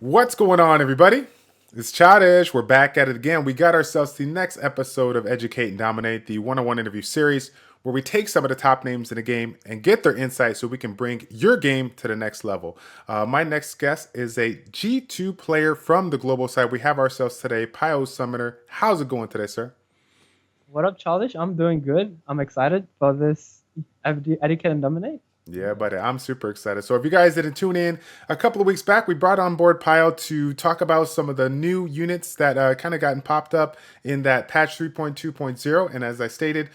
What's going on, everybody? It's Childish. We're back at it again. We got ourselves the next episode of Educate and Dominate, the one-on-one interview series, where we take some of the top names in the game and get their insight so we can bring your game to the next level. My next guest is a G2 player from the global side. We have ourselves today, PioneerSummoner. How's it going today, sir? What up, Childish? I'm doing good. I'm excited for this Educate and Dominate. Yeah, buddy, I'm super excited. So, if you guys didn't tune in a couple of weeks back, we brought on board Pyle to talk about some of the new units that kind of gotten popped up in that patch 3.2.0. And as I stated,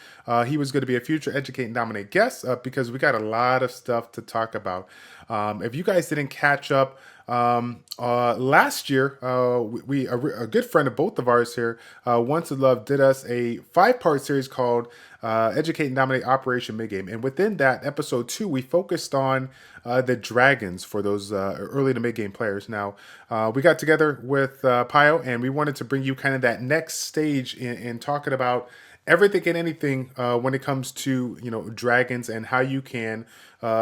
he was going to be a future Educate and Dominate guest because we got a lot of stuff to talk about. If you guys didn't catch up, last year, a good friend of both of ours here, Once to Love, did us a 5-part series called Educate and Dominate Operation Midgame. And within that, episode 2, we focused on the dragons for those early to mid-game players. Now, we got together with Pio, and we wanted to bring you kind of that next stage in talking about everything and anything when it comes to dragons and how you can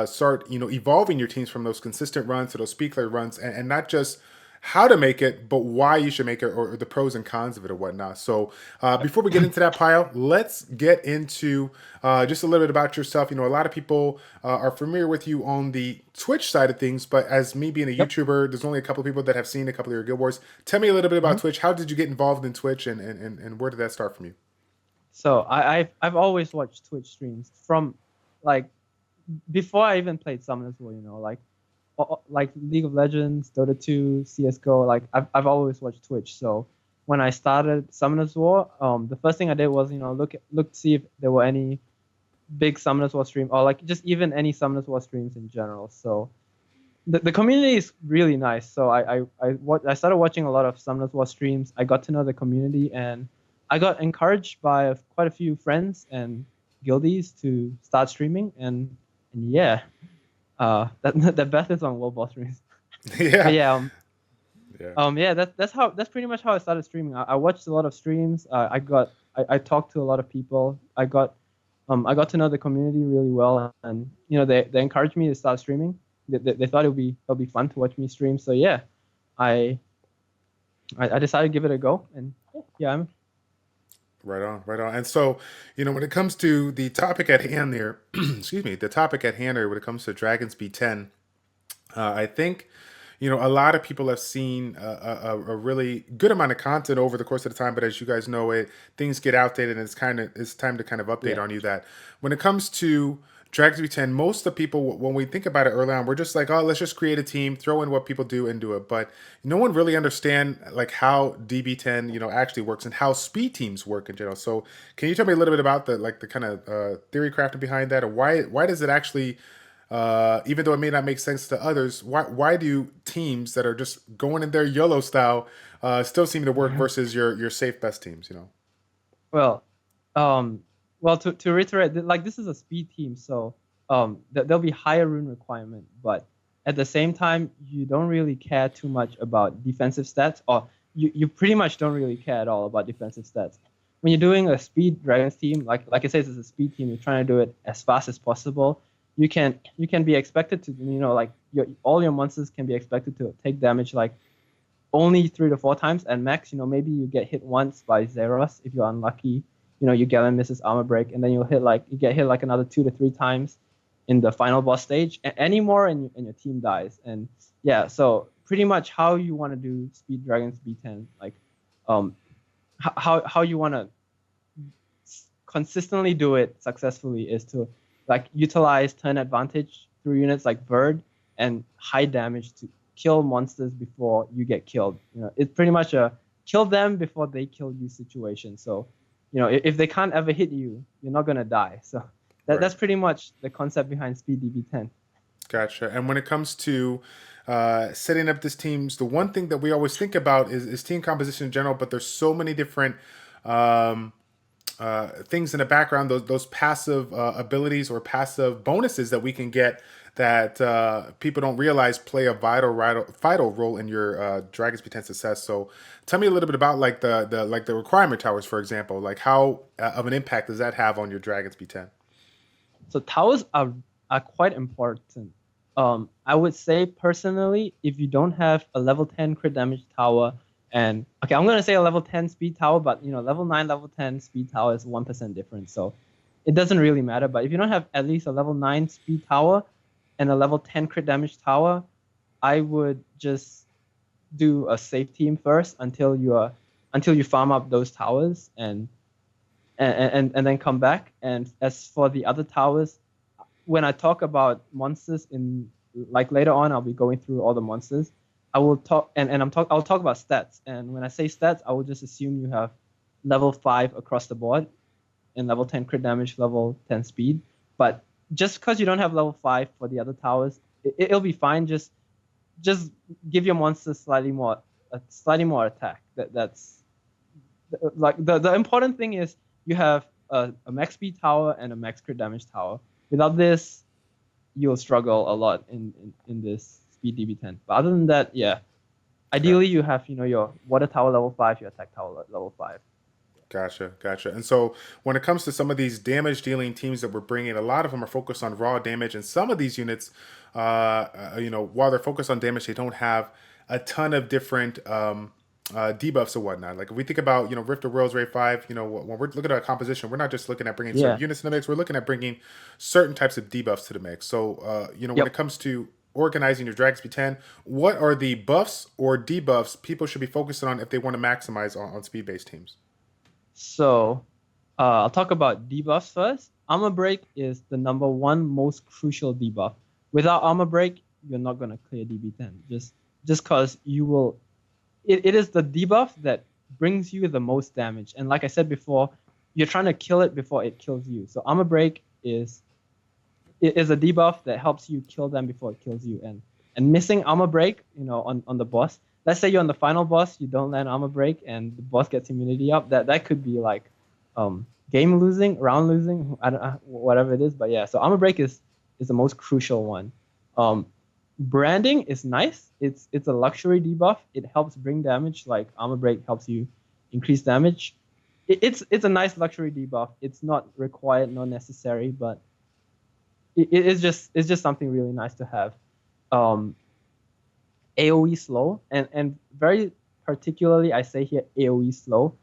start evolving your teams from those consistent runs to those speed clear runs, and not just how to make it, but why you should make it, or the pros and cons of it, or whatnot. So, before we get into that, Pile, let's get into just a little bit about yourself. A lot of people are familiar with you on the Twitch side of things, but as me being a Yep. YouTuber, there's only a couple of people that have seen a couple of your Guild Wars. Tell me a little bit about hmm Twitch. How did you get involved in Twitch, and where did that start from you? So I've always watched Twitch streams from like before I even played Summon as well. Like League of Legends, Dota 2, CS:GO. Like I've always watched Twitch. So when I started Summoners War, the first thing I did was look to see if there were any big Summoners War stream or like just even any Summoners War streams in general. So the community is really nice. So I started watching a lot of Summoners War streams. I got to know the community, and I got encouraged by quite a few friends and guildies to start streaming. And yeah, that the best is on World Boss streams. But Yeah, yeah, yeah. yeah, that's pretty much how I started streaming. I watched a lot of streams. I talked to a lot of people. I got to know the community really well, and they encouraged me to start streaming. They thought it'll be fun to watch me stream. So yeah, I I decided to give it a go, and yeah, I'm Right on, right on. And so, when it comes to the topic at hand there, excuse me, the topic at hand there, when it comes to Dragons B10, I think, a lot of people have seen a really good amount of content over the course of the time. But as you guys know, things get outdated, and it's time to kind of update yeah. on you that when it comes to Dragons B10, most of the people, when we think about it early on, we're just like, oh, let's just create a team, throw in what people do, and do it. But no one really understand like how DB10 actually works and how speed teams work in general. So can you tell me a little bit about the kind of theory crafting behind that, or why does it actually even though it may not make sense to others, why do teams that are just going in their YOLO style still seem to work versus your safe best teams? Well, um, to reiterate, like this is a speed team, so there'll be higher rune requirement, but at the same time, you don't really care too much about defensive stats, or you pretty much don't really care at all about defensive stats. When you're doing a speed dragons team, like I said, it's a speed team. You're trying to do it as fast as possible. You can be expected to like all your monsters can be expected to take damage like only 3 to 4 times and max. Maybe you get hit once by Zeros if you're unlucky. Your Galleon misses armor break, and then you get hit like another 2 to 3 times in the final boss stage. Any more, and your team dies. And yeah, so pretty much how you want to do Speed Dragons B10, like um, how you want to consistently do it successfully is to like utilize turn advantage through units like Verd and high damage to kill monsters before you get killed. It's pretty much a kill them before they kill you situation. So, if they can't ever hit you, you're not gonna die. So Right. that's pretty much the concept behind Speed DB10. Gotcha. And when it comes to setting up this teams, the one thing that we always think about is team composition in general. But there's so many different um, things in the background, those passive abilities or passive bonuses that we can get that people don't realize play a vital role in your Dragons B10 success. So, tell me a little bit about like the requirement towers, for example. Like how of an impact does that have on your Dragons B10? So towers are quite important. I would say personally, if you don't have a level 10 crit damage tower, and okay, I'm gonna say a level 10 speed tower, but level 9, level 10 speed tower is 1% difference, so it doesn't really matter. But if you don't have at least a level 9 speed tower and a level 10 crit damage tower, I would just do a safe team first until you farm up those towers and then come back. And as for the other towers, when I talk about monsters in like later on, I'll be going through all the monsters. I will talk I'll talk about stats. And when I say stats, I will just assume you have level 5 across the board and level 10 crit damage, level 10 speed. But just because you don't have level 5 for the other towers, it'll be fine. Just give your monsters slightly more attack. That's like the important thing is you have a max speed tower and a max crit damage tower. Without this, you'll struggle a lot in this Speed DB10. But other than that, yeah, ideally you have your water tower level 5, your attack tower level 5. Gotcha. And so when it comes to some of these damage dealing teams that we're bringing, a lot of them are focused on raw damage, and some of these units, while they're focused on damage, they don't have a ton of different debuffs or whatnot. Like if we think about Rift of Worlds Raid 5, when we're looking at a composition, we're not just looking at bringing certain units in the mix. We're looking at bringing certain types of debuffs to the mix. So when it comes to organizing your Dragons B10, what are the buffs or debuffs people should be focusing on if they want to maximize on speed based teams? So I'll talk about debuffs first. Armor break is the #1 most crucial debuff. Without armor break, you're not gonna clear DB10. Just because you will. It is the debuff that brings you the most damage. And like I said before, you're trying to kill it before it kills you. So armor break is a debuff that helps you kill them before it kills you. And missing armor break, on the boss. Let's say you're on the final boss, you don't land armor break, and the boss gets immunity up. That could be like game losing, round losing, I don't whatever it is. But yeah, so armor break is the most crucial one. Branding is nice. It's a luxury debuff. It helps bring damage. Like armor break helps you increase damage. It's a nice luxury debuff. It's not required, not necessary, but it's just something really nice to have. AoE slow and very particularly I say here AoE slow,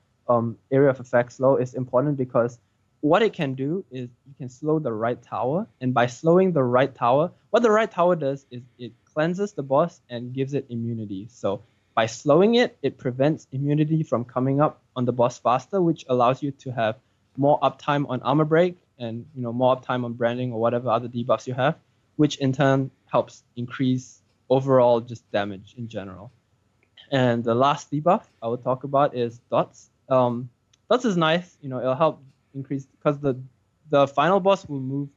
area of effect slow is important because what it can do is you can slow the right tower, and by slowing the right tower, what the right tower does is it cleanses the boss and gives it immunity. So by slowing it, it prevents immunity from coming up on the boss faster, which allows you to have more uptime on armor break and more uptime on branding or whatever other debuffs you have, which in turn helps increase overall just damage in general. And the last debuff I will talk about is dots. Dots is nice, it'll help increase because the final boss will move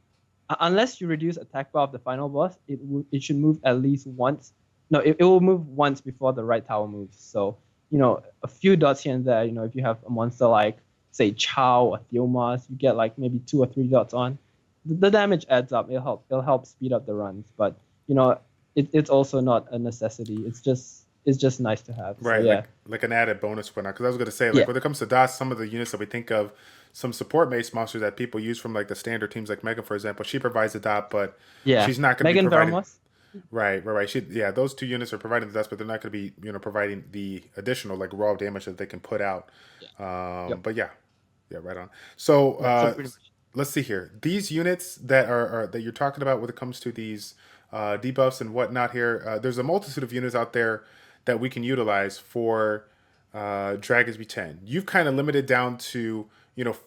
unless you reduce attack bar of the final boss. It should move at least once. No, it will move once before the right tower moves. So a few dots here and there. If you have a monster like say Chow or Theomas, you get like maybe 2 or 3 dots on. The damage adds up. It'll help speed up the runs, but it's also not a necessity. It's just nice to have. Right, so, yeah. like an added bonus for now. Because I was going to say, when it comes to dots, some of the units that we think of, some support-based monsters that people use from like the standard teams, like Megan, for example, she provides a dot, but she's not going to be providing. Veramos. Right. Those 2 units are providing the dots, but they're not going to be providing the additional like raw damage that they can put out. But yeah, right on. So let's see here. These units that are that you're talking about when it comes to these debuffs and whatnot here, there's a multitude of units out there that we can utilize for Dragons B10. You've kind of limited down to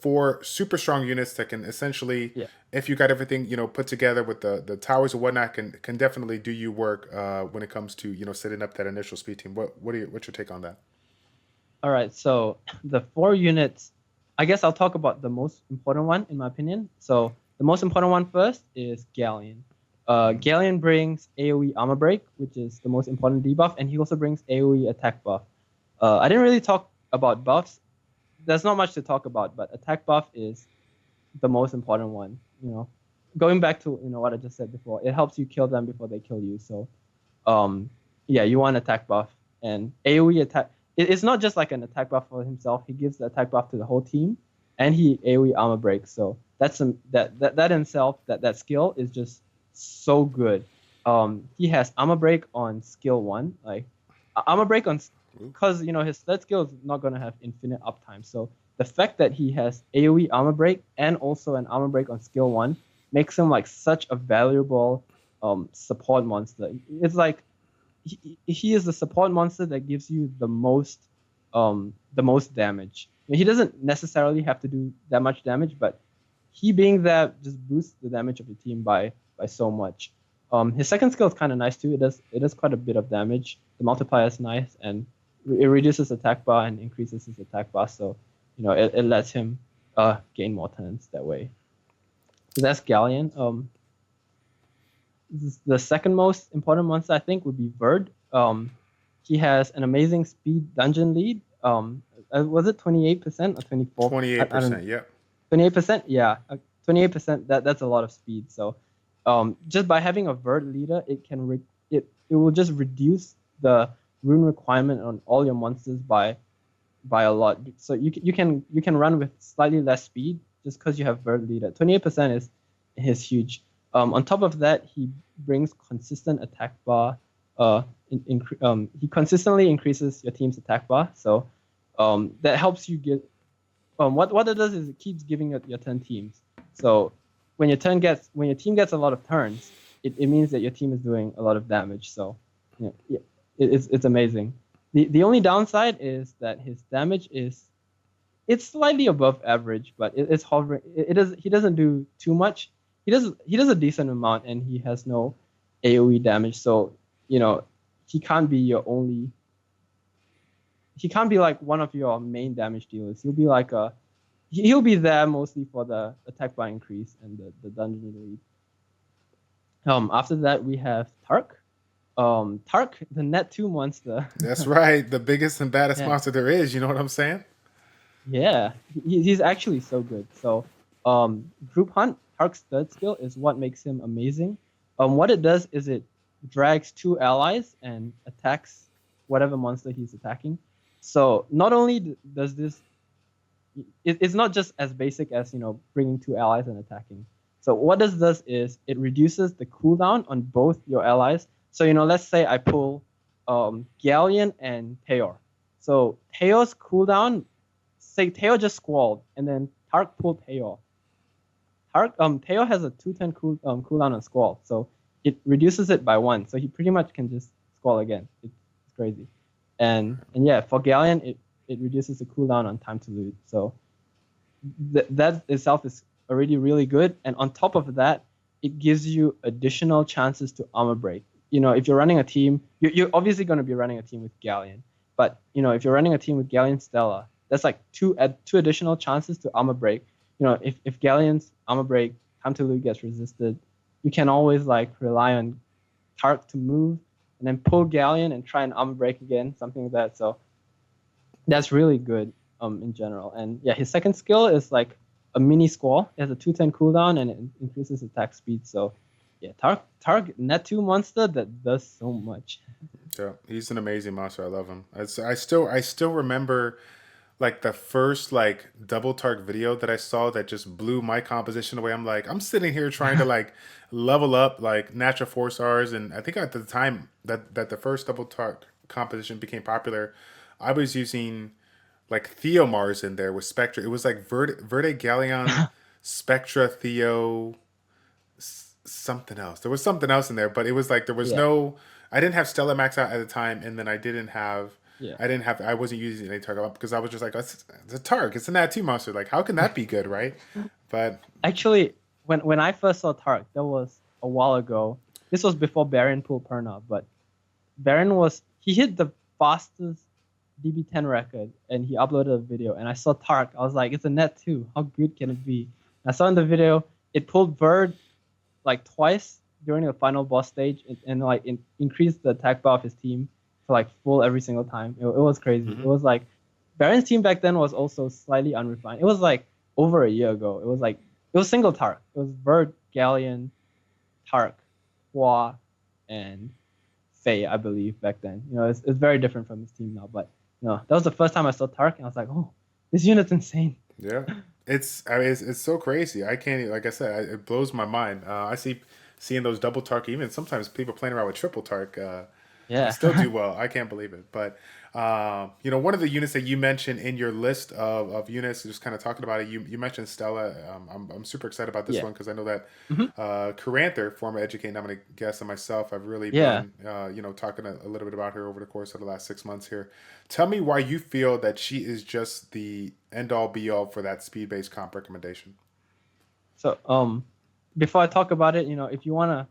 4 super strong units that can essentially, if you got everything put together with the towers and whatnot, can definitely do you work when it comes to setting up that initial speed team. What's your take on that? All right, so the 4 units, I guess I'll talk about the most important one in my opinion. So the most important one first is Galleon. Galleon brings AoE armor break, which is the most important debuff, and he also brings AoE attack buff. I didn't really talk about buffs. There's not much to talk about, but attack buff is the most important one. Going back to what I just said before, it helps you kill them before they kill you. So, you want attack buff and AoE attack. It's not just like an attack buff for himself. He gives the attack buff to the whole team, and he AoE armor breaks. So that in itself, that skill is just so good. He has armor break on skill 1, like armor break on, because his third skill is not gonna have infinite uptime. So the fact that he has AOE armor break and also an armor break on skill 1 makes him like such a valuable support monster. It's like he is the support monster that gives you the most damage. He doesn't necessarily have to do that much damage, but he being there just boosts the damage of your team by so much. His second skill is kind of nice too. It does quite a bit of damage. The multiplier is nice, and it reduces attack bar and increases his attack bar. So it lets him gain more turns that way. So that's Galleon. The second most important monster I think would be Verd. He has an amazing speed dungeon lead. Was it 28% or 24? 28%, yeah. 28%, yeah. 28%. That's a lot of speed. So, just by having a Verd leader, it will just reduce the rune requirement on all your monsters by a lot. So you can run with slightly less speed just because you have Verd leader. 28% is huge. On top of that, he brings consistent attack bar. He consistently increases your team's attack bar. So that helps you get. What it does is it keeps giving your turn teams. So when your team gets a lot of turns, it means that your team is doing a lot of damage. So it's amazing. The only downside is that his damage it's slightly above average, but it's hovering. He doesn't do too much. He does a decent amount, and he has no AOE damage. So he can't be your only. He can't be like one of your main damage dealers. He'll be there mostly for the attack bar increase and the dungeon lead. After that we have Tarq. Tarq, the net 2 monster. That's right, the biggest and baddest monster there is. You know what I'm saying? Yeah, he's actually so good. So, group hunt. Tarq's third skill is what makes him amazing. What it does is it drags 2 allies and attacks whatever monster he's attacking. So not only does this, it's not just as basic as bringing 2 allies and attacking. So what this does is it reduces the cooldown on both your allies. So let's say I pull Galleon and Tayor. So Tayor's cooldown, say Tayor just squalled, and then Tarq pulled Tayor. Tayor has a 210 cooldown on squall, so it reduces it by 1. So he pretty much can just squall again. It's crazy. And yeah, for Galleon, it reduces the cooldown on time to loot. So that itself is already really good. And on top of that, it gives you additional chances to armor break. If you're running a team, you're obviously going to be running a team with Galleon. But if you're running a team with Galleon Stella, that's like two additional chances to armor break. If Galleon's armor break time to loot gets resisted, you can always rely on Tarq to move and then pull Galleon and try and armor break again, something like that. So that's really good in general. And yeah, his second skill is like a mini squall. It has a 210 cooldown and it increases attack speed. So yeah, Tarq net 2 monster that does so much. Yeah, he's an amazing monster. I love him. I still remember the first double Tarq video that I saw that just blew my composition away. I'm sitting here trying to level up natural 4-stars, and I think at the time that the first double Tarq composition became popular, I was using Theomars in there with Spectra. It was Verde Galleon, Spectra, Theo, something else. There was something else in there, but it was there was no. I didn't have Stella max out at the time, and then I didn't have. Yeah. I wasn't using any Tarq because I was just it's a Tarq. It's a nat 2 monster. How can that be good, right? But actually, when I first saw Tarq, that was a while ago. This was before Baron pulled Perna, but Baron he hit the fastest DB10 record, and he uploaded a video, and I saw Tarq. I was like, it's a net 2. How good can it be? And I saw in the video, it pulled Verd twice during the final boss stage, and increased the attack bar of his team for full every single time. It was crazy. Mm-hmm. It was Baron's team back then was also slightly unrefined. It was over a year ago. It was single Tarq. It was Verd, Galleon, Tarq, Hua, and Faye, I believe, back then. It's very different from his team now. But that was the first time I saw Tarq, and I was like, oh, this unit's insane. Yeah, it's so crazy. I can't, like I said, it blows my mind. I see seeing those double Tarq, even sometimes people playing around with triple Tarq, Yeah. still do well. I can't believe it. But one of the units that you mentioned in your list of units, just kind of talking about it, you mentioned Stella. I'm super excited about this Yeah. one because I know that Hmm. Caranther, former Educate, I'm going to guess, and myself, I've really Yeah. been talking a little bit about her over the course of the last 6 months here. Tell me why you feel that she is just the end all be all for that speed based comp recommendation. So before I talk about it, if you want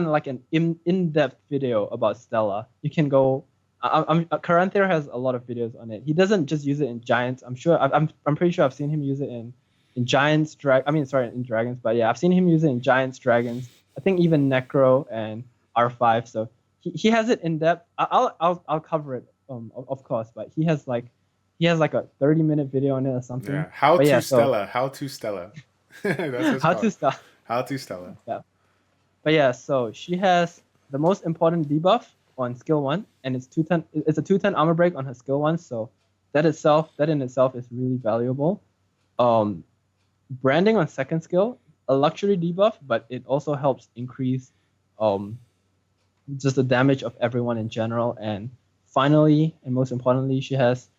like an in-depth video about Stella, you can go. Caranthir has a lot of videos on it. He doesn't just use it in Giants. I'm pretty sure I've seen him use it in Giants in Dragons, but yeah, I've seen him use it in Giants, Dragons. I think even Necro and R5. So he has it in depth. I'll cover it of course, but he has like a 30-minute video on it or something. Yeah, how But to yeah, so Stella, how to Stella. That's what it's how to called. start. How to Stella. Yeah. But yeah, so she has the most important debuff on skill 1, and it's 210. It's a 210 armor break on her skill 1, so that in itself is really valuable. Branding on second skill, a luxury debuff, but it also helps increase just the damage of everyone in general. And finally, and most importantly, she has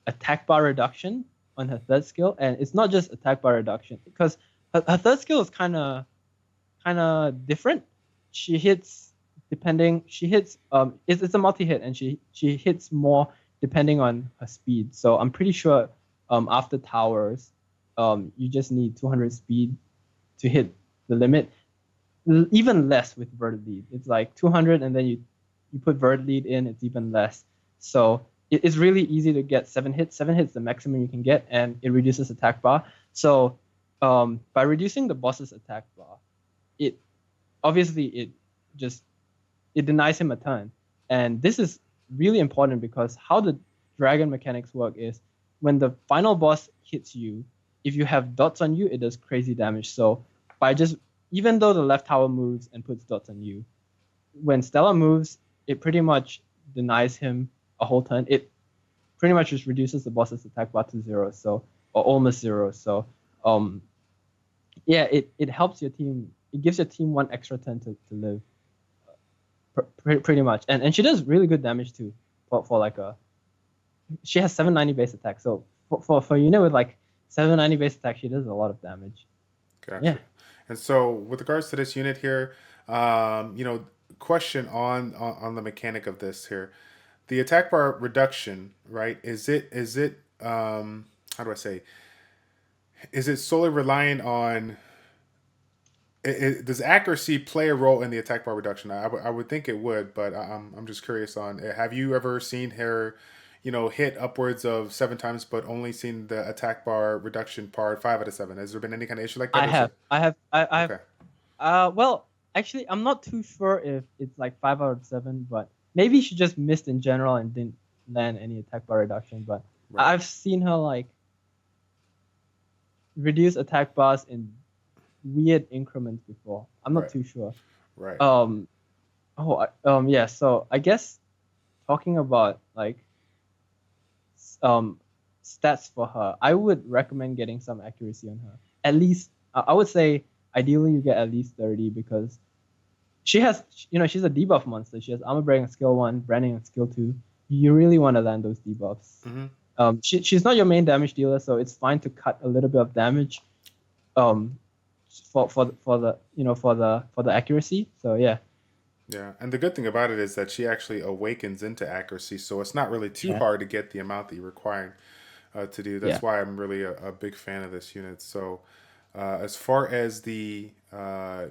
attack bar reduction on her third skill, and it's not just attack bar reduction because her third skill is kind of different. She hits it's a multi-hit, and she hits more depending on her speed. So I'm pretty sure after towers you just need 200 speed to hit the limit. Even less with Verdehile. It's like 200, and then you put Verdehile in, it's even less. So it's really easy to get 7 hits. 7 hits the maximum you can get, and it reduces attack bar. So by reducing the boss's attack bar, it denies him a turn. And this is really important because how the dragon mechanics work is when the final boss hits you, if you have dots on you, it does crazy damage. So even though the left tower moves and puts dots on you, when Stella moves, it pretty much denies him a whole turn. It pretty much just reduces the boss's attack bar to 0, or almost 0. So it helps your team. It gives your team 1 extra turn to live, pretty much. And she does really good damage too. She has 790 base attack. So for a unit with like 790 base attack, she does a lot of damage. Gotcha. Yeah. And so, with regards to this unit here, question on the mechanic of this here, the attack bar reduction, right? Is it how do I say? Is it solely reliant on? Does accuracy play a role in the attack bar reduction? I would think it would, but I'm just curious on. Have you ever seen her, hit upwards of 7 times, but only seen the attack bar reduction part 5 out of 7? Has there been any kind of issue like that? I have. Okay. Well, actually, I'm not too sure if it's like 5 out of 7, but maybe she just missed in general and didn't land any attack bar reduction. But right. I've seen her like reduce attack bars in weird increments before. I'm not too sure. Right. Yeah. So I guess talking about like stats for her, I would recommend getting some accuracy on her. At least I would say ideally you get at least 30 because she has, she's a debuff monster. She has armor break on skill 1, branding on skill 2. You really want to land those debuffs. Mm-hmm. She's not your main damage dealer, so it's fine to cut a little bit of damage. For the accuracy. So yeah. Yeah, and the good thing about it is that she actually awakens into accuracy, so it's not really too hard to get the amount that you're requiring to do. That's why I'm really a big fan of this unit. So as far as the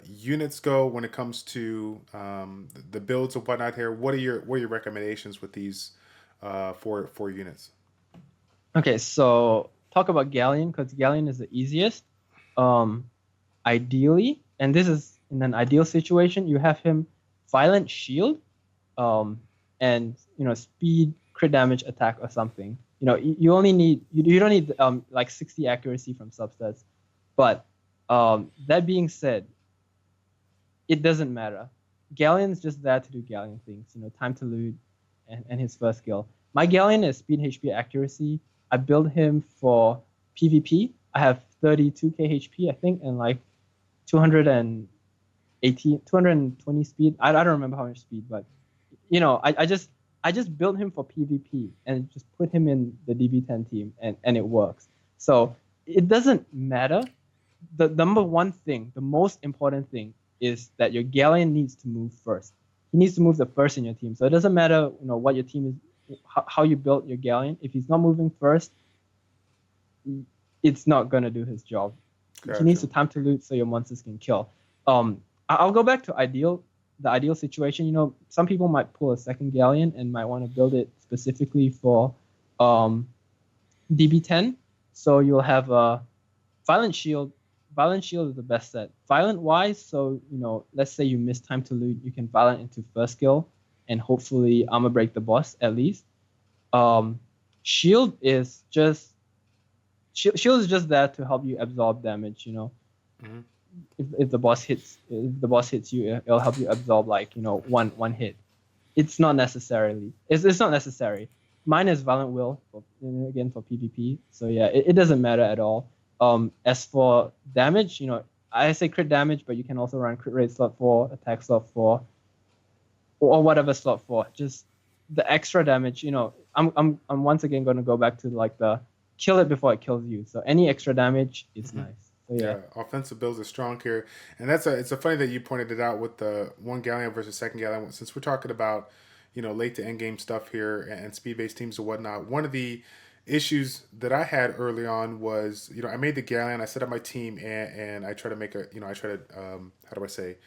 units go, when it comes to the builds and whatnot here, what are your recommendations with these four units? Okay, so talk about Galleon because Galleon is the easiest. Ideally, and this is in an ideal situation, you have him violent shield, and speed crit damage attack or something. You only need you don't need like 60 accuracy from substats, but that being said, it doesn't matter. Galleon's just there to do Galleon things. Time to loot, and his first skill. My Galleon is speed, HP, accuracy. I build him for PvP. I have 32k HP, I think, and like 200 and 220 speed. I don't remember how much speed, but you know, I just built him for PvP and just put him in the DB10 team, and it works. So it doesn't matter. The number one thing, the most important thing, is that your Galleon needs to move first. He needs to move the first in your team. So it doesn't matter, you know, what your team is, how you built your Galleon. If he's not moving first, it's not gonna do his job. Gotcha. He needs to time to loot so your monsters can kill. I'll go back to the ideal situation. You know, some people might pull a second Galleon and might want to build it specifically for DB10. So you'll have a Violent Shield. Violent Shield is the best set. Violent wise, so you know, let's say you miss time to loot, you can Violent into first skill and hopefully armor break the boss at least. Shield is just there to help you absorb damage. You know, if the boss hits you, it'll help you absorb like, you know, one hit. It's not necessarily. It's not necessary. Mine is Violent Will again for PvP. So yeah, it doesn't matter at all. As for damage, you know, I say crit damage, but you can also run crit rate slot 4, attack slot 4, or whatever slot 4. Just the extra damage. You know, I'm once again going to go back to like the kill it before it kills you. So any extra damage is nice. So yeah, offensive builds are strong here, and it's a funny that you pointed it out with the one Galleon versus second Galleon. Since we're talking about, you know, late to end game stuff here and speed based teams and whatnot, one of the issues that I had early on was, you know, I made the Galleon, I set up my team, and I try to make a, you know, how do I say,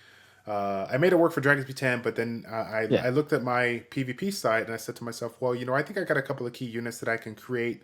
I made it work for Dragons B10, but then I looked at my PvP side and I said to myself, well, you know, I think I got a couple of key units that I can create,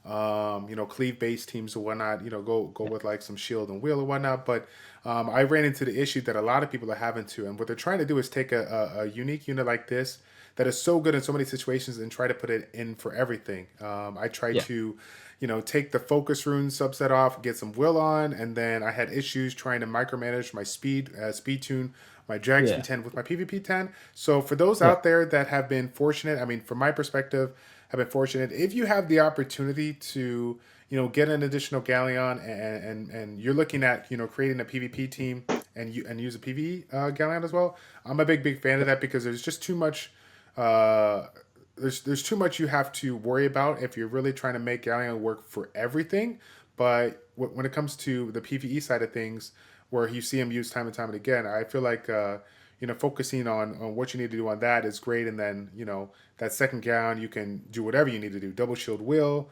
you know, cleave based teams or whatnot, you know, go with like some shield and wheel or whatnot. But I ran into the issue that a lot of people are having to, and what they're trying to do is take a unique unit like this that is so good in so many situations and try to put it in for everything. I tried to, you know, take the focus rune subset off, get some will on, and then I had issues trying to micromanage my speed tune, my Dragons B10 with my PvP 10. So for those out there that have been fortunate, I mean, from my perspective, have been fortunate, if you have the opportunity to, you know, get an additional Galleon and you're looking at, you know, creating a PvP team and use a PvE Galleon as well, I'm a big fan of that because there's just too much. There's too much you have to worry about if you're really trying to make Galleon work for everything. But when it comes to the PvE side of things, where you see him used time and time again, I feel like you know, focusing on what you need to do on that is great. And then, you know, that second Galleon, you can do whatever you need to do: double shield wheel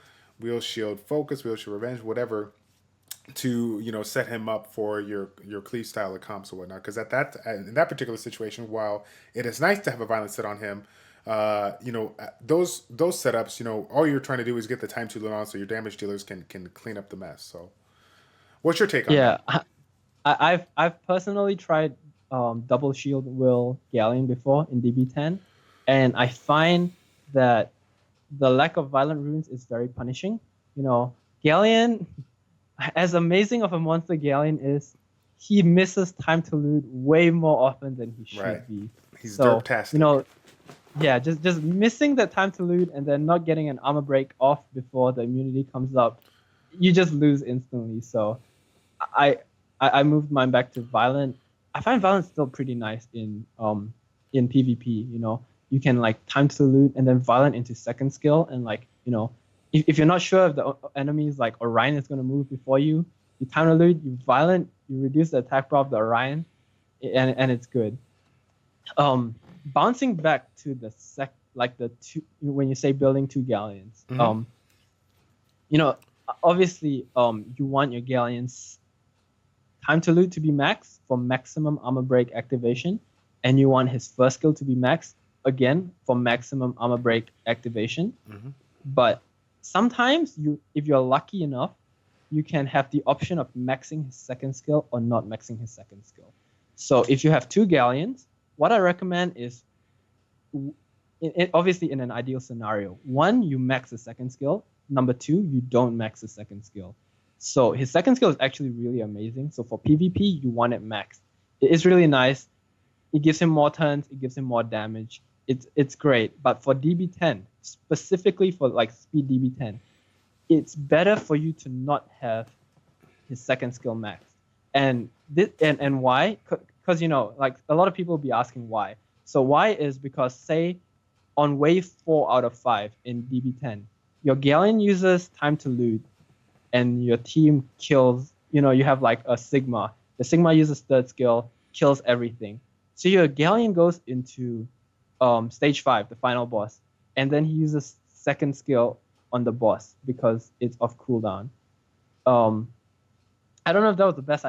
shield focus, wheel shield revenge, whatever, to, you know, set him up for your cleave style of comps or whatnot. Because in that particular situation, while it is nice to have a violent set on him, you know, those setups, you know, all you're trying to do is get the time to load on so your damage dealers can clean up the mess. So what's your take on that? Yeah, I've personally tried double shield will Galleon before in DB10, and I find that the lack of violent runes is very punishing. You know, Galleon, as amazing of a monster Galleon is, he misses time to loot way more often than he should be. He's derptastic. You know, yeah, just missing that time to loot and then not getting an armor break off before the immunity comes up, you just lose instantly. So I moved mine back to violent. I find violent still pretty nice in PvP. You know, you can like time to loot and then violent into second skill, and like, you know, if you're not sure if the enemy is like Orion is going to move before you, you time to loot, you violent, you reduce the attack power of the Orion, and it's good. Bouncing back to the two, when you say building two Galleons, you know, obviously, you want your Galleons time to loot to be max for maximum armor break activation, and you want his first skill to be max again for maximum armor break activation. But sometimes if you're lucky enough, you can have the option of maxing his second skill or not maxing his second skill. So if you have two Galleons, what I recommend is, obviously in an ideal scenario, 1, you max the second skill. Number 2, you don't max the second skill. So his second skill is actually really amazing. So for PvP, you want it maxed. It is really nice. It gives him more turns. It gives him more damage. It's great. But for DB10, specifically for like Speed DB10, it's better for you to not have his second skill maxed. And why? because like a lot of people will be asking why. So why is because say on wave 4 out of 5 in DB10, your Galleon uses time to loot, and your team kills. You have like a Sigma. The Sigma uses third skill, kills everything. So your Galleon goes into stage 5, the final boss, and then he uses second skill on the boss because it's off cooldown. I don't know if that was the best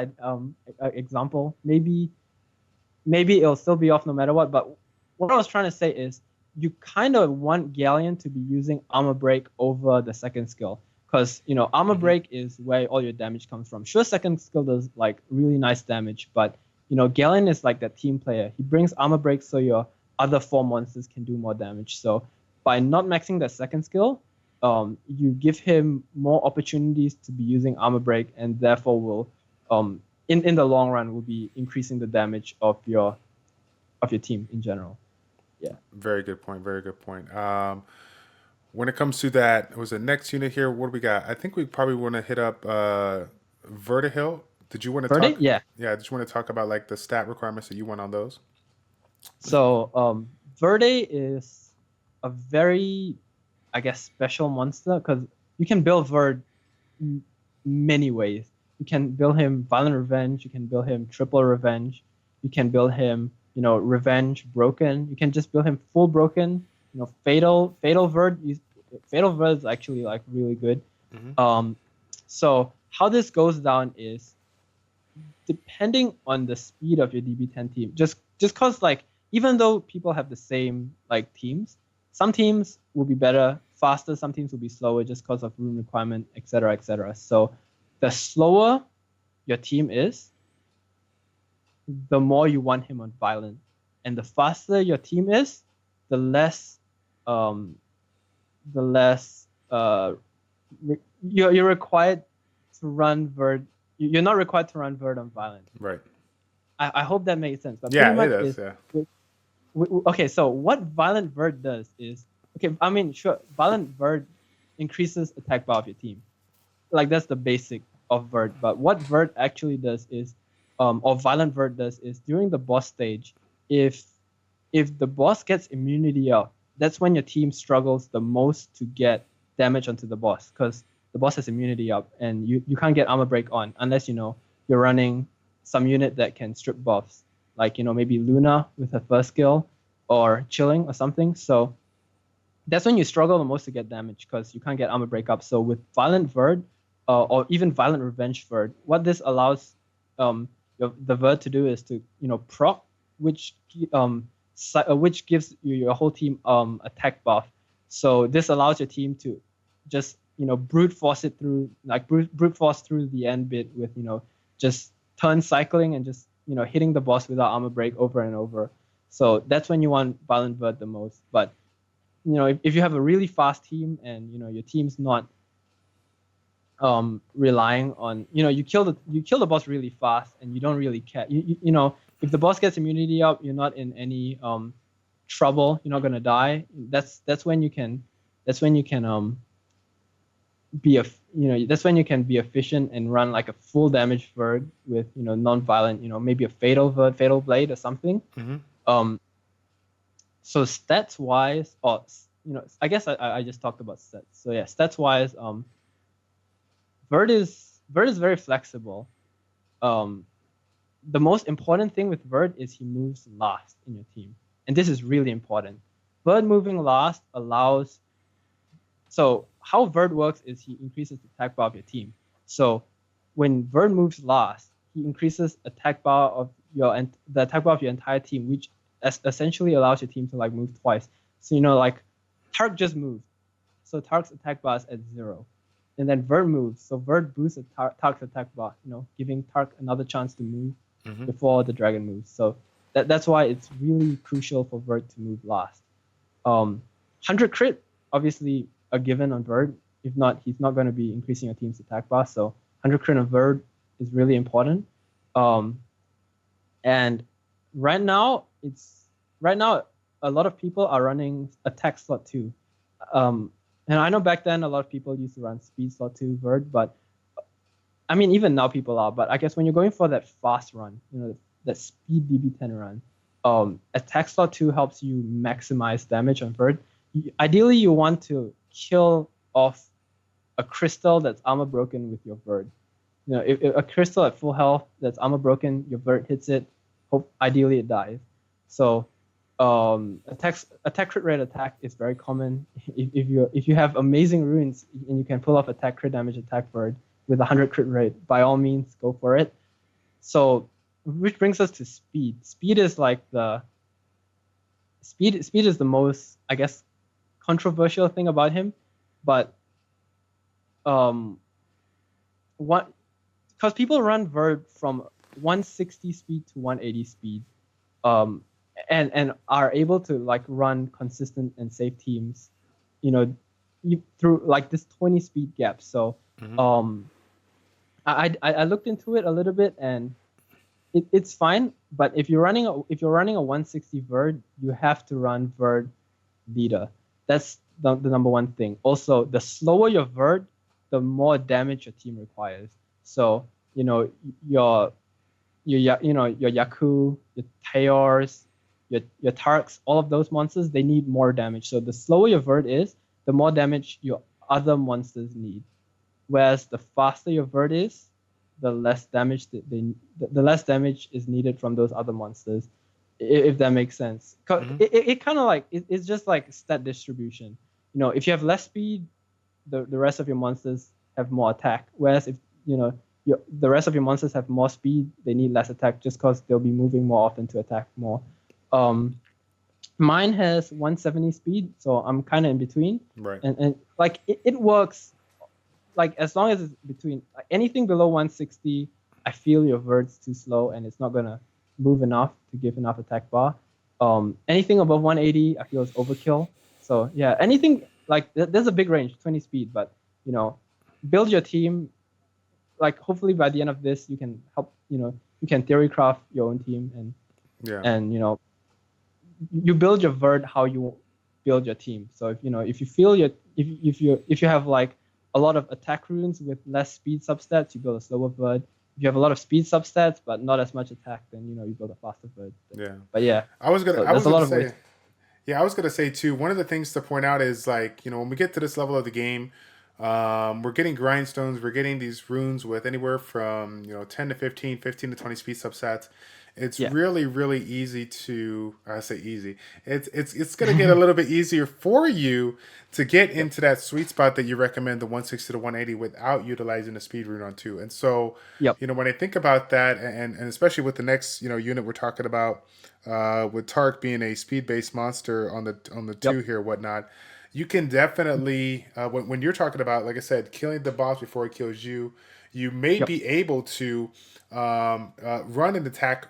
example. Maybe it'll still be off no matter what. But what I was trying to say is you kind of want Galleon to be using armor break over the second skill, because armor break is where all your damage comes from. Sure, second skill does like really nice damage, but Galleon is like that team player. He brings armor break so your other 4 monsters can do more damage. So by not maxing the second skill, you give him more opportunities to be using armor break, and therefore will in the long run will be increasing the damage of your team in general. Yeah. Very good point. Very good point. When it comes to that, was the next unit here? What do we got? I think we probably want to hit up Verdehile. Did you want to talk? Yeah. Yeah. Did you want to talk about like the stat requirements that you want on those? So Verde is a very, I guess, special monster because you can build Verd many ways. You can build him Violent Revenge. You can build him Triple Revenge. You can build him, Revenge Broken. You can just build him full broken. Fatal Verd. Fatal Verd is actually like really good. Mm-hmm. So how this goes down is depending on the speed of your DB10 team. Just cause like even though people have the same like teams, some teams will be better, faster. Some teams will be slower just because of rune requirement, etc., etc. So the slower your team is, the more you want him on violent, and the faster your team is, the less you're required to run Verd. You're not required to run Verd on violent. Right. I hope that makes sense. But yeah, pretty much it does. okay, so what violent Verd does is violent Verd increases attack bar of your team. Like that's the basic of Verd. But what Verd actually does is, or violent Verd does is during the boss stage, if the boss gets immunity up, that's when your team struggles the most to get damage onto the boss, because the boss has immunity up and you can't get armor break on unless you're running some unit that can strip buffs, like maybe Luna with her first skill or chilling or something. So that's when you struggle the most to get damage because you can't get armor break up. So with violent Verd or even violent revenge Verd, what this allows the Verd to do is to proc, which gives your whole team attack buff. So this allows your team to just brute force it through, like brute force through the end bit with just turn cycling and just hitting the boss without armor break over and over. So that's when you want violent Verd the most. But if you have a really fast team and your team's not relying on you kill the boss really fast and you don't really care, if the boss gets immunity up, you're not in any trouble, you're not gonna die. That's when you can that's when you can be efficient and run like a full damage Verd with non-violent, maybe a fatal Verd, fatal blade or something. Mm-hmm. So stats wise, I guess I just talked about stats. So yeah, stats wise, Verd is very flexible. The most important thing with Verd is he moves last in your team, and this is really important. Verd moving last allows. So how Verd works is he increases the attack bar of your team. So when Verd moves last, he increases attack bar of the attack bar of your entire team, which essentially allows your team to like move twice. So like Tarq just moved, so Tarq's attack bar is at 0, and then Verd moves, so Verd boosts Tarq's attack bar, giving Tarq another chance to move before the dragon moves. So that's why it's really crucial for Verd to move last. 100 crit, obviously a given on Verd. If not, he's not going to be increasing your team's attack bar. So 100 crit on Verd is really important. And right now a lot of people are running attack slot 2. And I know back then a lot of people used to run speed slot 2 Verd, but I mean even now people are. But I guess when you're going for that fast run, that Speed DB10 run. Attack slot 2 helps you maximize damage on Verd. Ideally, you want to kill off a crystal that's armor broken with your Verd. You know, if a crystal at full health that's armor broken, your Verd hits it. Ideally, it dies. So attack crit rate attack is very common. If you have amazing runes and you can pull off attack crit damage attack Verd with 100 crit rate, by all means go for it. So, which brings us to speed. Speed is like speed is the most, I guess, controversial thing about him, but what, because people run Verd from 160 speed to 180 speed, and are able to like run consistent and safe teams, you know, through like this 20 speed gap. So I looked into it a little bit, and it's fine. But if you're running a 160 Verd, you have to run Verd leader. That's the number one thing. Also, the slower your Verd, the more damage your team requires. So you know your Yaku, your Taors, your Tarks, all of those monsters, they need more damage. So the slower your Verd is, the more damage your other monsters need. Whereas the faster your Verd is, the less damage the less damage is needed from those other monsters, if that makes sense. It kind of like it's just like stat distribution. You know, if you have less speed, the rest of your monsters have more attack. Whereas if the rest of your monsters have more speed, they need less attack just because they'll be moving more often to attack more. Mine has 170 speed, so I'm kind of in between. Right. And like it works. Like as long as it's between anything below 160, I feel your Verd's too slow and it's not gonna move enough to give enough attack bar. Anything above 180, I feel is overkill. So yeah, anything like there's a big range, 20 speed, but you know, build your team. Like hopefully by the end of this, you can help. You know, you can theory craft your own team and you know, you build your Verd how you build your team. So if you feel if you have like a lot of attack runes with less speed substats, you build a slower Verd. If you have a lot of speed substats but not as much attack, then you build a faster Verd. But yeah, I was gonna say too. One of the things to point out is like when we get to this level of the game, we're getting grindstones. We're getting these runes with anywhere from 10 to 15, 15 to 20 speed substats. It's really, really easy to. I say easy. It's gonna get a little bit easier for you to get into that sweet spot that you recommend, the 160 to 180, without utilizing the speed rune on 2. And so, when I think about that, and especially with the next unit we're talking about, with Tarq being a speed based monster on the 2 here, whatnot. You can definitely, when you're talking about, like I said, killing the boss before it kills you, you may be able to run an attack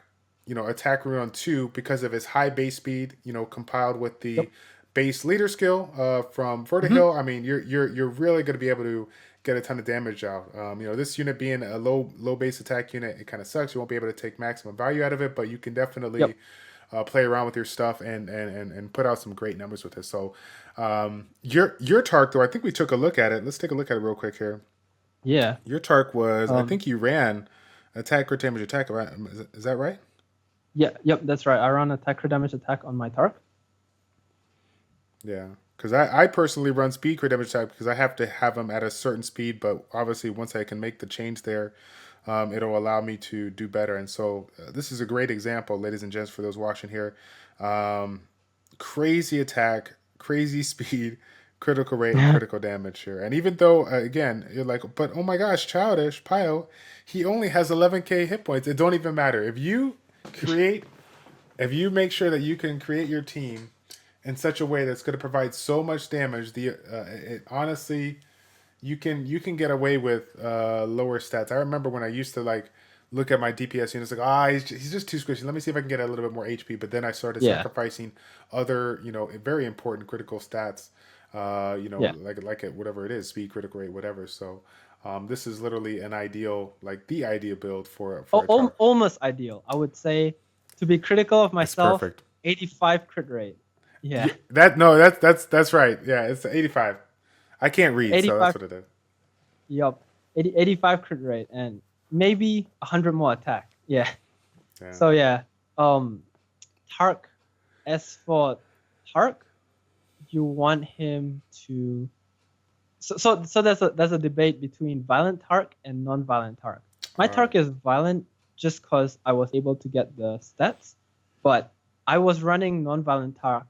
rune on 2 because of his high base speed, compiled with the base leader skill from Verdehile. I mean, you're really going to be able to get a ton of damage out. This unit being a low base attack unit, it kind of sucks. You won't be able to take maximum value out of it, but you can definitely play around with your stuff and put out some great numbers with it. So your Tarq, though, I think we took a look at it. Let's take a look at it real quick here. Yeah. Your Tarq was, I think you ran attack, crit damage, attack. Right? Is that right? Yeah. Yep. That's right. I run attack, crit damage, attack on my Tarq. Yeah. Because I personally run speed, crit damage, attack because I have to have them at a certain speed. But obviously, once I can make the change there, it'll allow me to do better. And so this is a great example, ladies and gents, for those watching here. Crazy attack, crazy speed, critical rate, and critical damage here. And even though, again, you're like, but oh my gosh, Childish, Pio, he only has 11k hit points. It don't even matter. If you make sure that you can create your team in such a way that's going to provide so much damage, honestly, you can get away with lower stats. I remember when I used to look at my DPS units, he's just too squishy. Let me see if I can get a little bit more HP. But then I started sacrificing other, very important critical stats. Like whatever it is, speed, critical rate, whatever. So this is literally the ideal build for almost ideal. I would say, to be critical of myself, 85 crit rate. Yeah. That's right. Yeah, it's 85. I can't read, 85, so that's what it is. Yup. 85 crit rate and maybe 100 more attack. Yeah. Yeah. So yeah, Tarq. As for Tarq, you want him to. So there's a debate between violent Tarq and non-violent Tarq. My Tarq is violent just because I was able to get the stats, but I was running non-violent Tarq.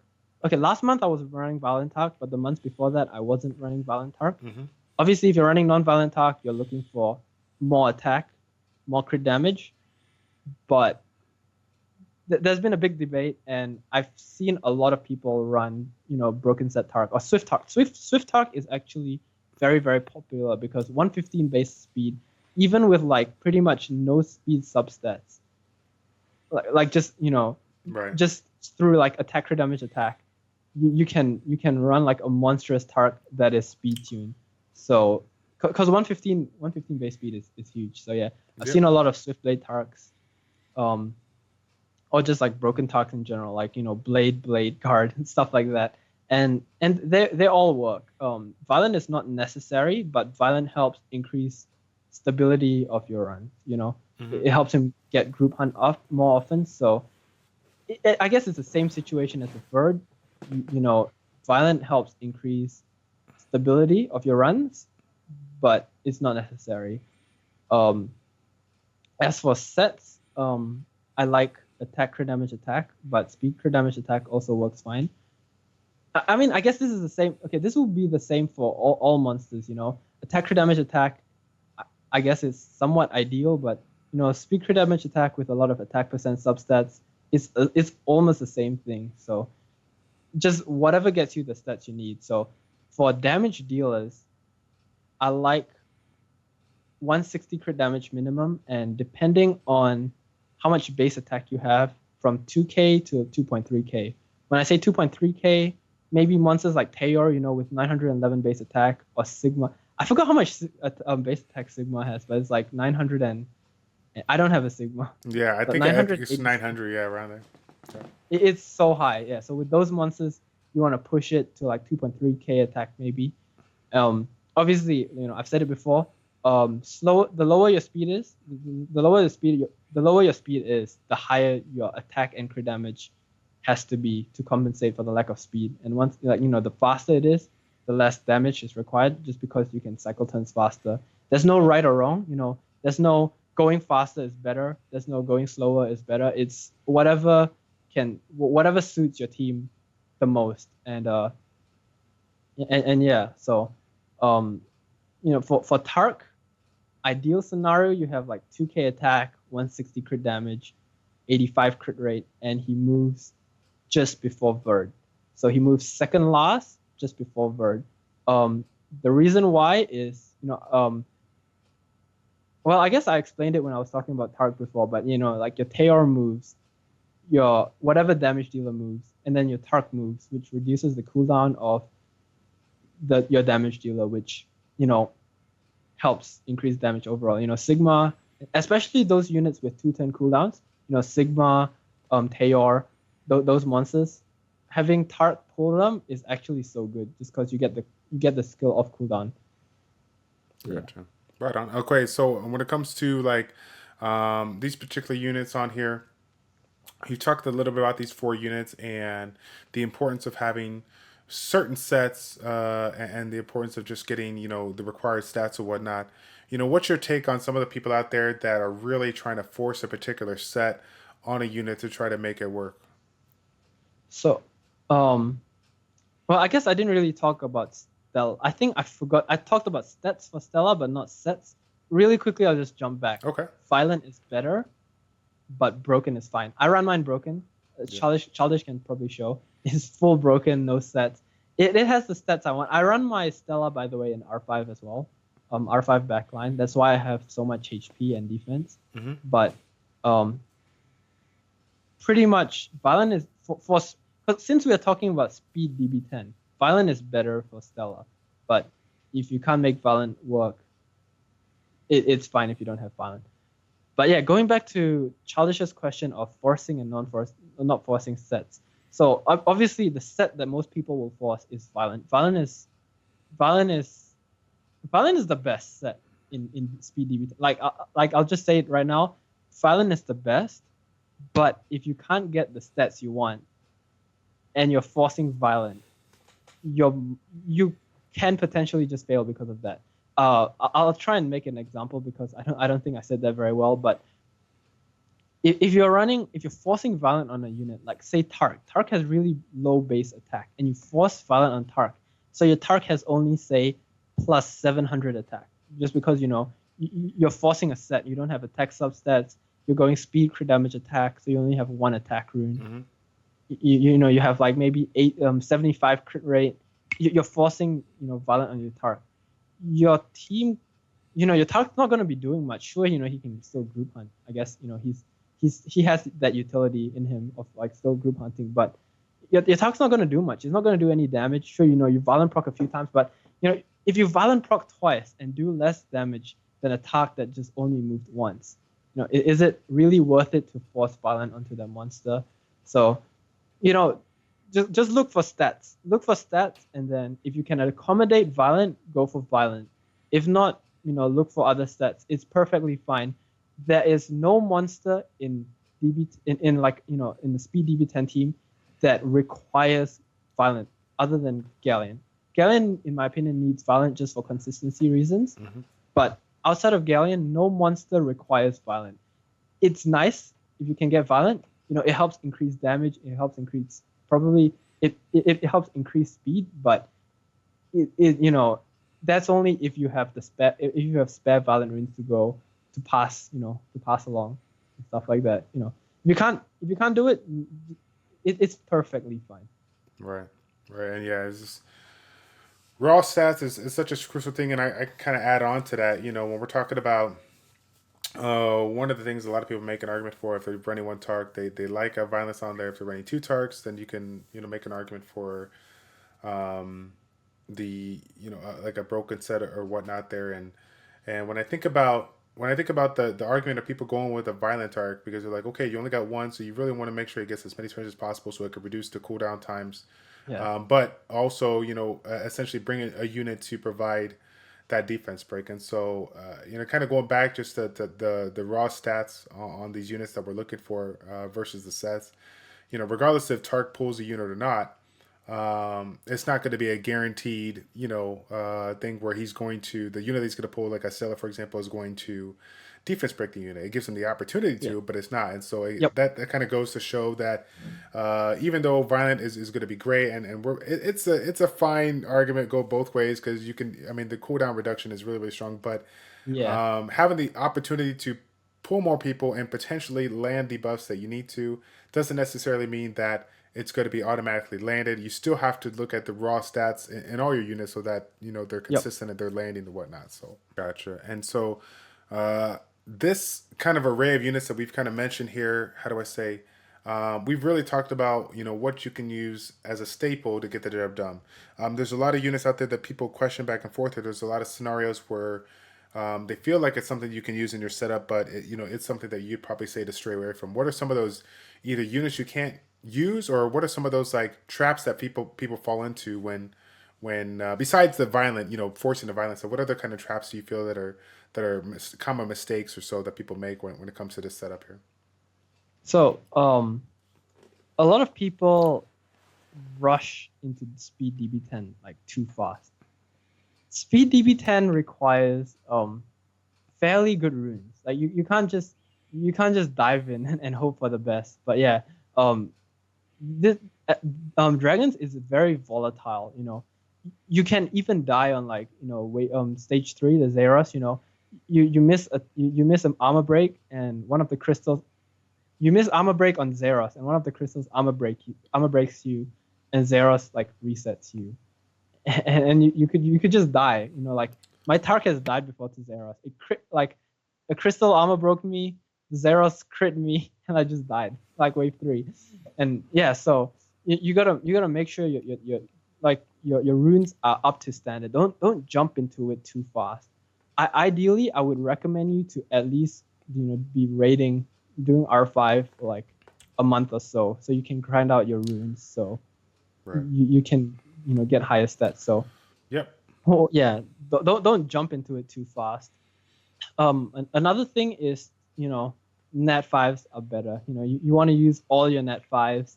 Okay, last month I was running violent Tarq, but the months before that I wasn't running violent Tarq. Obviously, if you're running non-violent Tarq, you're looking for more attack, more crit damage, but there's been a big debate, and I've seen a lot of people run, broken set Tarq or Swift Tarq. Swift Tarq is actually very, very popular because 115 base speed, even with like pretty much no speed substats, like just just through like attack crit damage attack, you can run like a monstrous Tarq that is speed tuned. So because 115 base speed is huge. So yeah, I've seen a lot of Swift Blade Tarqs. Or just like broken Tarqs in general, like blade guard and stuff like that, and they all work. Violent is not necessary, but violent helps increase stability of your run. It helps him get group hunt off more often. So I guess it's the same situation as the bird. Violent helps increase stability of your runs, but it's not necessary. As for sets, I like attack crit damage attack, but speed crit damage attack also works fine. I mean, I guess this is the same. Okay, this will be the same for all monsters. Attack crit damage attack, I guess is somewhat ideal, but speed crit damage attack with a lot of attack percent substats is almost the same thing. So just whatever gets you the stats you need. So for damage dealers, I like 160 crit damage minimum, and depending on how much base attack you have, from 2k to 2.3k. When I say 2.3k, maybe monsters like Tayor, with 911 base attack, or Sigma. I forgot how much base attack Sigma has, but it's like 900 and I don't have a Sigma. Yeah, I think it's 900, yeah, around there. Yeah. It's so high, yeah. So with those monsters, you want to push it to like 2.3k attack maybe. Obviously, I've said it before. The lower your speed is, the lower your speed is, the higher your attack and crit damage has to be to compensate for the lack of speed. And once the faster it is, the less damage is required, just because you can cycle turns faster. There's no right or wrong. There's no going faster is better. There's no going slower is better. It's whatever suits your team the most. And yeah, so for Tarq, ideal scenario, you have like 2k attack, 160 crit damage, 85 crit rate, and he moves just before Verd. So he moves second last just before Verd. The reason why is, well, I guess I explained it when I was talking about Tarq before, but like your Tayor moves, your whatever damage dealer moves, and then your Tarq moves, which reduces the cooldown of your damage dealer, which helps increase damage overall. Sigma, especially those units with 210 cooldowns, Sigma, Tayor, those monsters, having Tarq pull them is actually so good, just because you get the skill off cooldown. Gotcha. Right on. Okay, so when it comes to like these particular units on here, you talked a little bit about these 4 units and the importance of having certain sets and the importance of just getting the required stats or whatnot. What's your take on some of the people out there that are really trying to force a particular set on a unit to try to make it work? So well, I guess I didn't really talk about Stella. I think I forgot. I talked about stats for Stella, but not sets. Really quickly, I'll just jump back. Okay. Violent is better, but broken is fine. I run mine broken. Childish can probably show. It's full broken, no sets. It has the stats I want. I run my Stella, by the way, in R5 as well. R5 backline. That's why I have so much HP and defense. But pretty much Violent is but since we are talking about Speed DB10, Violent is better for Stella. But if you can't make Violent work, it's fine if you don't have Violent. But yeah, going back to Childish's question of forcing and not forcing sets. So obviously the set that most people will force is Violent. Violent is the best set in Speed DB10. Like I'll just say it right now. Violent is the best, But if you can't get the stats you want, and you're forcing violent, you can potentially just fail because of that. I'll try and make an example because I don't think I said that very well. But if you're forcing violent on a unit, like say Tarq has really low base attack, and you force violent on Tarq, so your Tarq has only say plus 700 attack, just because you're forcing a set. You don't have attack substats. You're going speed, crit damage, attack, so you only have one attack rune. You have like maybe 75 crit rate. You're forcing violent on your Tarq. Your team, your Tarq's not going to be doing much. Sure, he can still group hunt. I guess he has that utility in him of like still group hunting, but your Tarq's not going to do much. It's not going to do any damage. Sure, you violent proc a few times, but if you violent proc twice and do less damage than a Tarq that just only moved once, is it really worth it to force violent onto that monster? So, just look for stats. Look for stats, and then if you can accommodate violent, go for violent. If not, look for other stats. It's perfectly fine. There is no monster in in the Speed DB10 team that requires violent other than Galleon. Galleon, in my opinion, needs violent just for consistency reasons. But outside of Galleon, no monster requires violent. It's nice if you can get violent. It helps increase damage. It helps increase it helps increase speed, but that's only if you have spare violent runes to go to pass along and stuff like that. If you can't do it, it's perfectly fine. Right, and yeah, it's just, raw stats is such a crucial thing, and I kind of add on to that. When we're talking about one of the things a lot of people make an argument for, if they're running one Tarq, they like a violence on there. If they're running two Tarqs, then you can make an argument for like a broken set or whatnot there. And when I think about the argument of people going with a violent Tarq, because they're like, okay, you only got one, so you really want to make sure it gets as many turns as possible so it could reduce the cooldown times. Yeah. But also, essentially bring a unit to provide that defense break. And so, kind of going back just to the raw stats on these units that we're looking for versus the sets, regardless if Tarq pulls a unit or not, it's not going to be a guaranteed, thing where the unit that he's going to pull, like Stella, for example, is going to defense break the unit. It gives him the opportunity to, but it's not. And so that kind of goes to show that even though violent is going to be great, and it's a fine argument, go both ways, because the cooldown reduction is really, really strong, but having the opportunity to pull more people and potentially land debuffs that you need to doesn't necessarily mean that it's going to be automatically landed. You still have to look at the raw stats in all your units so that they're consistent and they're landing and whatnot. So gotcha. And so this kind of array of units that we've kind of mentioned here, how do I say, we've really talked about what you can use as a staple to get the job done. There's a lot of units out there that people question back and forth. There's a lot of scenarios where they feel like it's something you can use in your setup, but it's something that you'd probably say to stray away from. What are some of those either units you can't use, or what are some of those like traps that people fall into when besides the violent, forcing the violence? So what other kind of traps do you feel that are common mistakes or so that people make when it comes to this setup here? So a lot of people rush into Speed DB10 like too fast. Speed DB10 requires fairly good runes. Like you can't just dive in and hope for the best. But yeah, this Dragons is very volatile. You can even die on stage 3, the Zeros. You miss an armor break, and one of the crystals. You miss armor break on Zeros, and one of the crystals armor breaks you, and Zeros like resets you, and you could just die. Like my Tarq has died before to Zeros. It crit, like a crystal armor broke me, Zeros crit me, and I just died like wave 3. And yeah, so you gotta make sure your runes are up to standard. Don't jump into it too fast. Ideally, I would recommend you to at least be doing R5 for like a month or so you can grind out your runes, so you can get higher stats. So don't jump into it too fast. Another thing is net 5s are better. You want to use all your net 5s.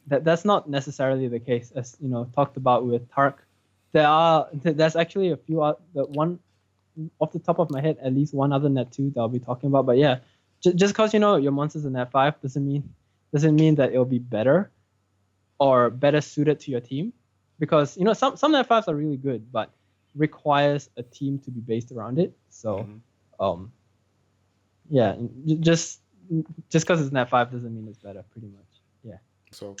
That's not necessarily the case, as talked about with Tarq. There's actually a few the one off the top of my head, at least one other net 2 that I'll be talking about. But yeah, just because your monster's a net 5 doesn't mean that it'll be better or better suited to your team, because some net 5s are really good, but requires a team to be based around it. So yeah, just because it's net 5 doesn't mean it's better, pretty much. Yeah. So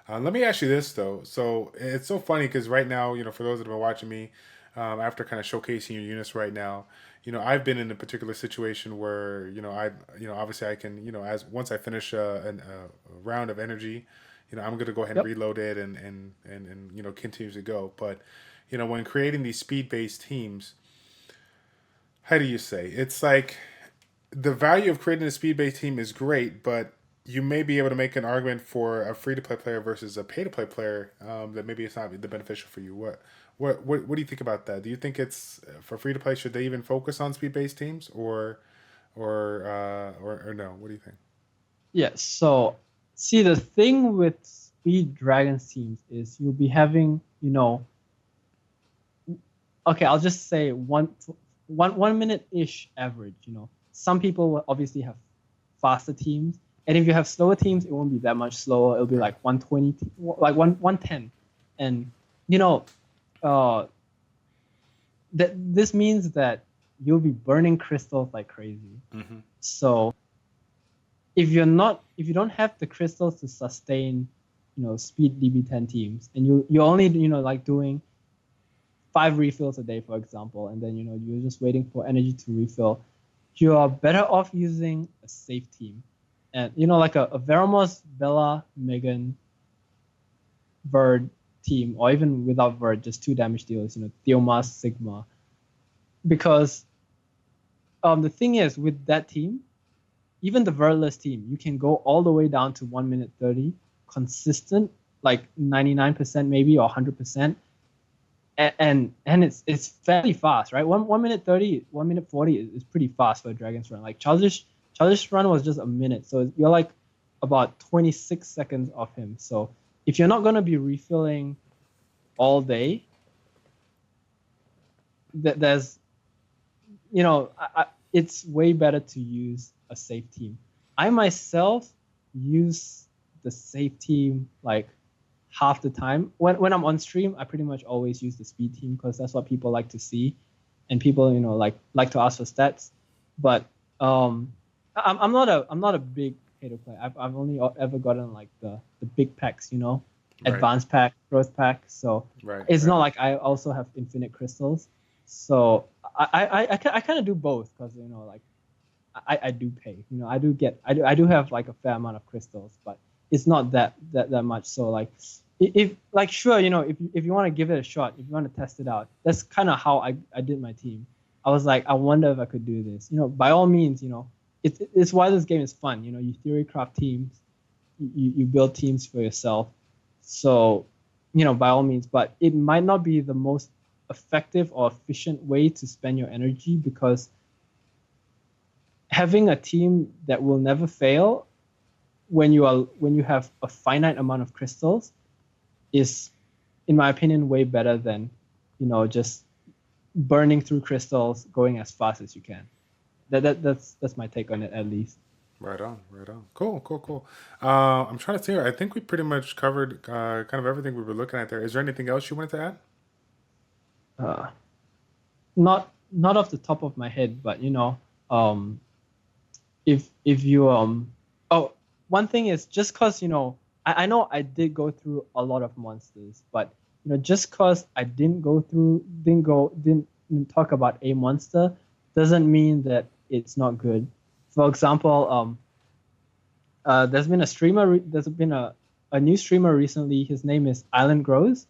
let me ask you this though. So it's so funny because right now, for those that have been watching me, after kind of showcasing your units right now, I've been in a particular situation where, obviously I can, as once I finish a round of energy, I'm going to go ahead and reload it and continue to go. But, when creating these speed-based teams, how do you say? It's like the value of creating a speed-based team is great, but you may be able to make an argument for a free-to-play player versus a pay-to-play player that maybe it's not the beneficial for you. What do you think about that? Do you think it's for free-to-play? Should they even focus on speed-based teams or no? What do you think? Yeah. So see, the thing with speed Dragons teams is you'll be having okay, I'll just say one minute ish average. Some people will obviously have faster teams. And if you have slower teams, it won't be that much slower. It'll be like 120, like 110. And, this means that you'll be burning crystals like crazy. Mm-hmm. So if you don't have the crystals to sustain, speed DB10 teams, and you're only, like doing 5 refills a day, for example, and then, you're just waiting for energy to refill, you are better off using a safe team. And, like a Veramos, Bella, Megan, Verd team, or even without Verd, just 2 damage dealers, Theomas, Sigma. Because the thing is, with that team, even the Verdeless team, you can go all the way down to 1 minute 30, consistent, like 99% maybe, or 100%. And it's fairly fast, right? 1 minute 30, 1 minute 40 is pretty fast for a Dragon's run. Like Childish run was just a minute, so you're like about 26 seconds off him. So if you're not going to be refilling all day, there's it's way better to use a safe team. I myself use the safe team like half the time. When I'm on stream, I pretty much always use the speed team because that's what people like to see, and people like to ask for stats. But I'm not a big pay to play. I've only ever gotten like the big packs, Right. Advanced pack, growth pack. So it's not like I also have infinite crystals. So I kind of do both because I do pay. I do have like a fair amount of crystals, but it's not that much. So like if you want to give it a shot, if you want to test it out, that's kind of how I did my team. I was like, I wonder if I could do this. By all means, it's why this game is fun. You theory craft teams, you build teams for yourself. So, by all means, but it might not be the most effective or efficient way to spend your energy, because having a team that will never fail when you have a finite amount of crystals is, in my opinion, way better than just burning through crystals, going as fast as you can. That's my take on it, at least. Right on. Cool. I'm trying to see. I think we pretty much covered kind of everything we were looking at there. Is there anything else you wanted to add? Not off the top of my head, but if you one thing is, just cause I know I did go through a lot of monsters, but just cause I didn't talk about a monster doesn't mean that it's not good. For example, there's been a new streamer recently. His name is Island Grows.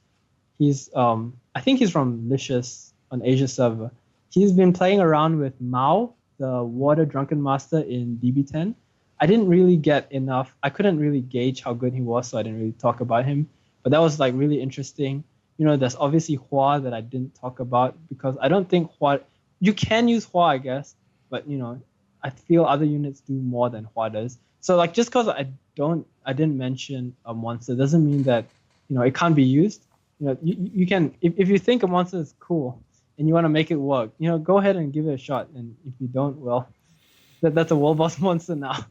He's I think he's from Licious on Asia server. He's been playing around with Mao, the Water Drunken Master in DB10. I didn't really get enough. I couldn't really gauge how good he was, so I didn't really talk about him. But that was like really interesting. There's obviously Hua that I didn't talk about, because I don't think Hua. You can use Hua, I guess, but I feel other units do more than Hua does. So like just because I didn't mention a monster doesn't mean that it can't be used. You can if you think a monster is cool and you want to make it work, go ahead and give it a shot. And if you don't, well, that's a world boss monster now.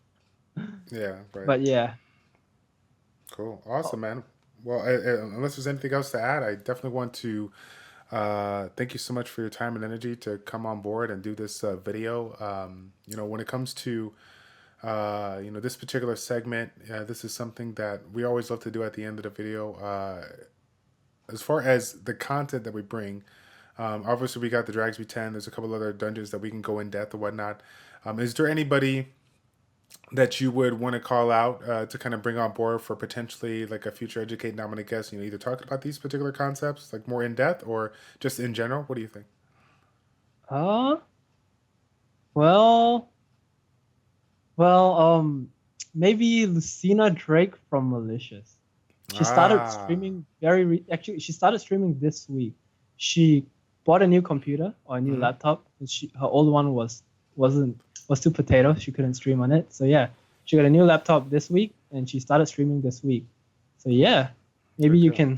Yeah, right. But yeah. Cool. Awesome, man. Well, unless there's anything else to add, I definitely want to thank you so much for your time and energy to come on board and do this video. When it comes to this particular segment, this is something that we always love to do at the end of the video. As far as the content that we bring, obviously we got the Dragons B10. There's a couple other dungeons that we can go in depth or whatnot. Is there anybody that you would want to call out to kind of bring on board for potentially like a future educate nominate guest? Either talking about these particular concepts like more in depth or just in general. What do you think? Well, maybe Lucina Drake from Malicious. She started streaming actually she started streaming this week. She bought a new computer or a new laptop. Her old one was too potato. She couldn't stream on it. So yeah, she got a new laptop this week and she started streaming this week. So yeah, maybe you can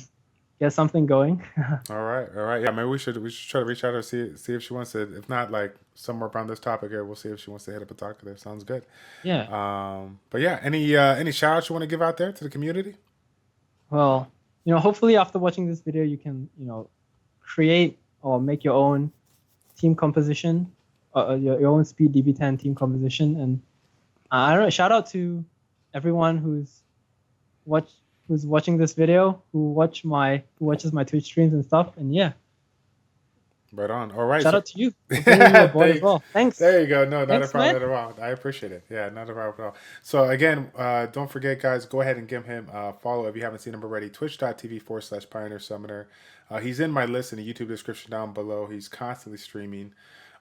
get something going. All right. Yeah, maybe we should try to reach out to her, see if she wants to. If not, like somewhere around this topic here, we'll see if she wants to hit up and talk to her. Sounds good. Yeah. But yeah, any shout outs you want to give out there to the community? Well, hopefully after watching this video, you can create or make your own team composition, your own Speed DB10 team composition, and I don't know. Shout out to everyone who's watching this video, who watches my Twitch streams and stuff, and yeah. Right on. All right. Shout out to you. As well. Thanks. There you go. No, not a problem at all. I appreciate it. Yeah, not a problem at all. So again, don't forget, guys, go ahead and give him a follow if you haven't seen him already. Twitch.tv/PioneerSummoner. He's in my list in the YouTube description down below. He's constantly streaming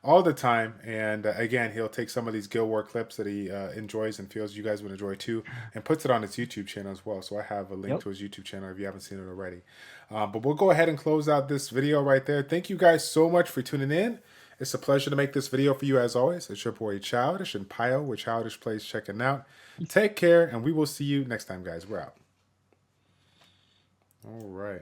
all the time, and again, he'll take some of these Guild War clips that he enjoys and feels you guys would enjoy too, and puts it on his YouTube channel as well. So I have a link to his YouTube channel if you haven't seen it already. But we'll go ahead and close out this video right there. Thank you guys so much for tuning in. It's a pleasure to make this video for you as always. It's your boy Childish and Pio with ChildishPlays checking out. Take care, and we will see you next time, guys. We're out. All right.